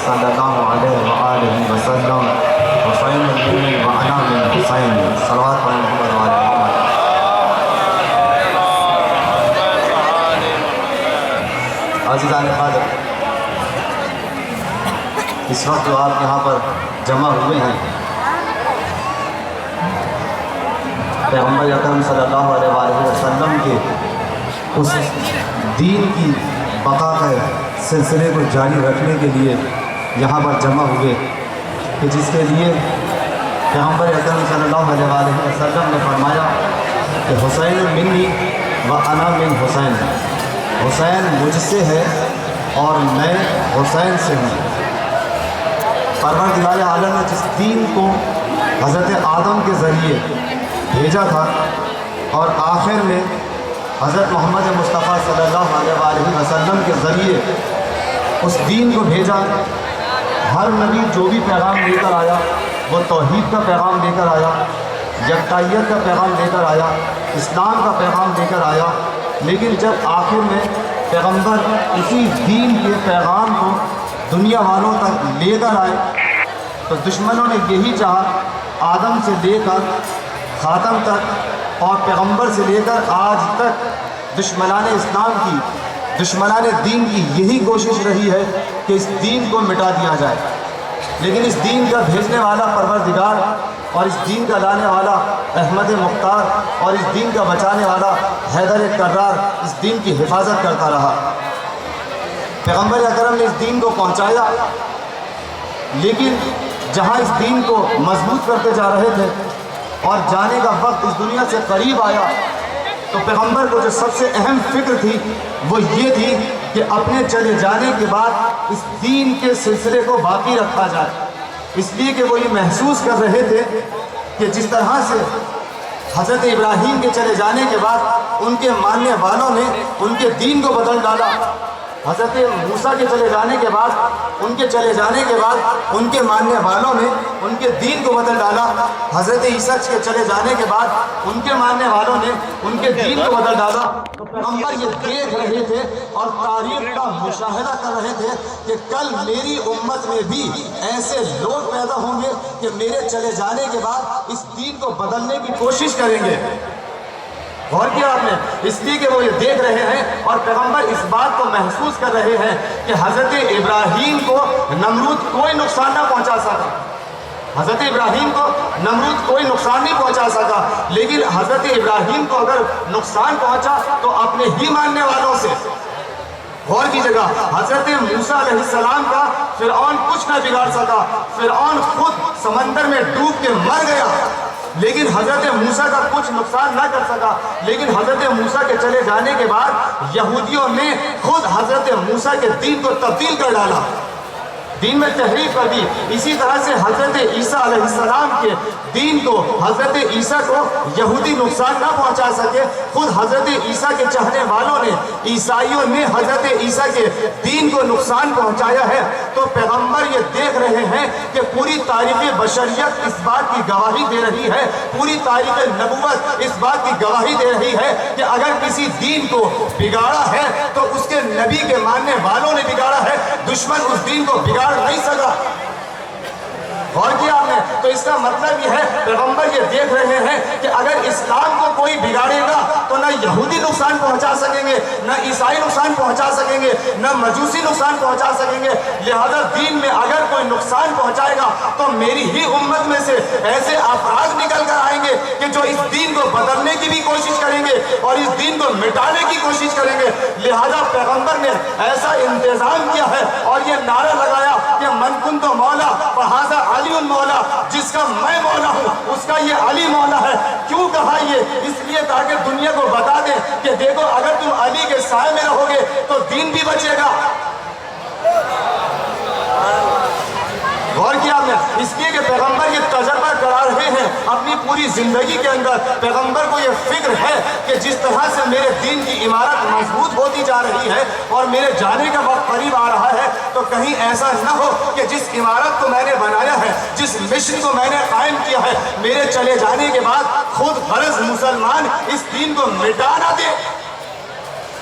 सल्लल्लाहु अलैहि वसल्लम हुसैन बिन व अना बिन हुसैन सल्लल्लाहु अलैहि वसल्लम। अज़ीज़ान क़ादिर, इस वक्त जो आप यहाँ पर जमा हुए हैं, पैगम्बर अकरम सल्लल्लाहु अलैहि वसल्लम के उस दीन की बका के सिलसिले को जारी रखने के लिए यहाँ पर जमा हुए कि जिसके लिए पैगम्बर अकरम सल्लल्लाहु अलैहि वसल्लम ने फरमाया कि हुसैन मिन्नी व अना मिन हुसैन, हुसैन मुझसे है और मैं हुसैन से हूँ। परवरदिगार आलम ने जिस दीन को हज़रत आदम के ज़रिए भेजा था और आखिर में हज़रत मोहम्मद मुस्तफ़ा सल्लल्लाहु अलैहि वसल्लम के ज़रिए उस दीन को भेजा। हर नबी जो भी पैगाम लेकर आया वो तौहीद का पैगाम लेकर आया, यकताइयत का पैगाम लेकर आया, इस्लाम का पैगाम लेकर आया। लेकिन जब आखिर में पैगम्बर इसी दीन के पैगाम को दुनिया वालों तक लेकर आए तो दुश्मनों ने यही चाहा, आदम से लेकर ख़ातम तक और पैगम्बर से लेकर आज तक दुश्मनान इस्लाम की, दुश्मनान दीन की यही कोशिश रही है कि इस दीन को मिटा दिया जाए। लेकिन इस दीन का भेजने वाला परवरदिगार और इस दीन का लाने वाला अहमद मुख्तार और इस दीन का बचाने वाला हैदर कर्रार इस दीन की हिफाजत करता रहा। पैगम्बर अकरम ने इस दीन को पहुँचाया, लेकिन जहाँ इस दीन को मजबूत करते जा रहे थे और जाने का वक्त इस दुनिया से करीब आया तो पैगम्बर को जो सबसे अहम फिक्र थी वो ये थी कि अपने चले जाने के बाद इस दीन के सिलसिले को बाकी रखा जाए। इसलिए कि वो ये महसूस कर रहे थे कि जिस तरह से हज़रत इब्राहीम के चले जाने के बाद उनके मानने वालों ने उनके दीन को बदल डाला, हज़रत मूसा के चले जाने के बाद उनके चले जाने के बाद उनके मानने वालों ने उनके दीन को बदल डाला, हज़रत ईसा के चले जाने के बाद उनके मानने वालों ने उनके दीन को बदल डाला। तो पैगम्बर ये देख रहे थे और तारीख़ का मुशाहिदा कर रहे थे कि कल मेरी उम्मत में भी ऐसे लोग पैदा होंगे कि मेरे चले जाने के बाद इस दीन को बदलने की कोशिश करेंगे। गौर किया आपने? इसलिए कि वो ये देख रहे हैं और पैगम्बर इस बात को महसूस कर रहे हैं कि हज़रत इब्राहीम को नमरूद कोई नुकसान ना पहुंचा सका, हज़रत इब्राहीम को नमरूद कोई नुकसान नहीं पहुंचा सका। लेकिन हज़रत इब्राहीम को अगर नुकसान पहुंचा तो अपने ही मानने वालों से। गौर की जगह हज़रत मूसा अलैहिस्सलाम का फ़िरऔन कुछ ना बिगाड़ सका, फ़िरऔन खुद समंदर में डूब के मर गया, लेकिन हज़रत मूसा का कुछ नुकसान ना कर सका। लेकिन हज़रत मूसा के चले जाने के बाद यहूदियों ने खुद हज़रत मूसा के दीन को तब्दील कर डाला, दीन में तहरीफ कर दी। इसी तरह से हज़रत ईसा अलैहिस्सलाम के दीन को, हज़रत ईसा को यहूदी नुकसान ना पहुंचा सके, खुद हज़रत ईसा के चाहने वालों ने, ईसाइयों ने हज़रत ईसा के दीन को नुकसान पहुंचाया है। तो पैगम्बर ये देख रहे हैं कि पूरी तारीख़ बशरियत इस बात की गवाही दे रही है, पूरी तारीख़ नबुव्वत इस बात की गवाही दे रही है कि अगर किसी दीन को बिगाड़ा है तो उसके नबी के मानने वालों ने बिगाड़ा है, दुश्मन उस दीन को बिगाड़ नहीं सका। और किया आपने? तो इसका मतलब यह है, पैगम्बर ये देख रहे हैं कि अगर इस्लाम को कोई बिगाड़ेगा तो न यहूदी नुकसान पहुंचा सकेंगे, न ईसाई नुकसान पहुंचा सकेंगे, न मजूसी नुकसान पहुंचा सकेंगे। लिहाजा दीन में अगर कोई नुकसान पहुंचाएगा तो मेरी ही उम्मत में से ऐसे अफराद निकल कर आएंगे कि जो इस दीन को बदलने की भी कोशिश करेंगे और इस दीन को मिटाने की कोशिश करेंगे। लिहाजा पैगम्बर ने ऐसा इंतजाम किया है और ये नारा लगाया कि मन कुन तो मौला फहाजा मौला, जिसका मैं मौला हूँ उसका ये अली मौला है। क्यों कहा ये? इसलिए ताकि दुनिया को बता दे कि देखो अगर तुम अली के साए में रहोगे तो दीन भी बचेगा। गौर किया आपने? इसलिए कि पैगम्बर ये तजर्बा करा रहे हैं अपनी पूरी ज़िंदगी के अंदर। पैगम्बर को ये फिक्र है कि जिस तरह से मेरे दीन की इमारत मजबूत होती जा रही है और मेरे जाने का वक्त करीब आ रहा है तो कहीं ऐसा न हो कि जिस इमारत को मैंने बनाया है, जिस मिशन को मैंने कायम किया है, मेरे चले जाने के बाद खुद गरज मुसलमान इस दीन को मिटा ना दे।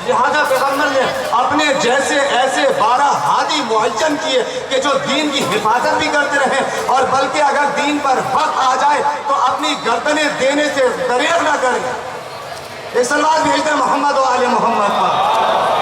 لہذا پیغمبر نے اپنے جیسے ایسے 12 ہادی معین کیے کہ جو دین کی حفاظت بھی کرتے رہے، اور بلکہ اگر دین پر وقت آ جائے تو اپنی گردنیں دینے سے دریغ نہ کریں۔ ایک صلوات بھیجتے ہیں محمد و آل محمد پر۔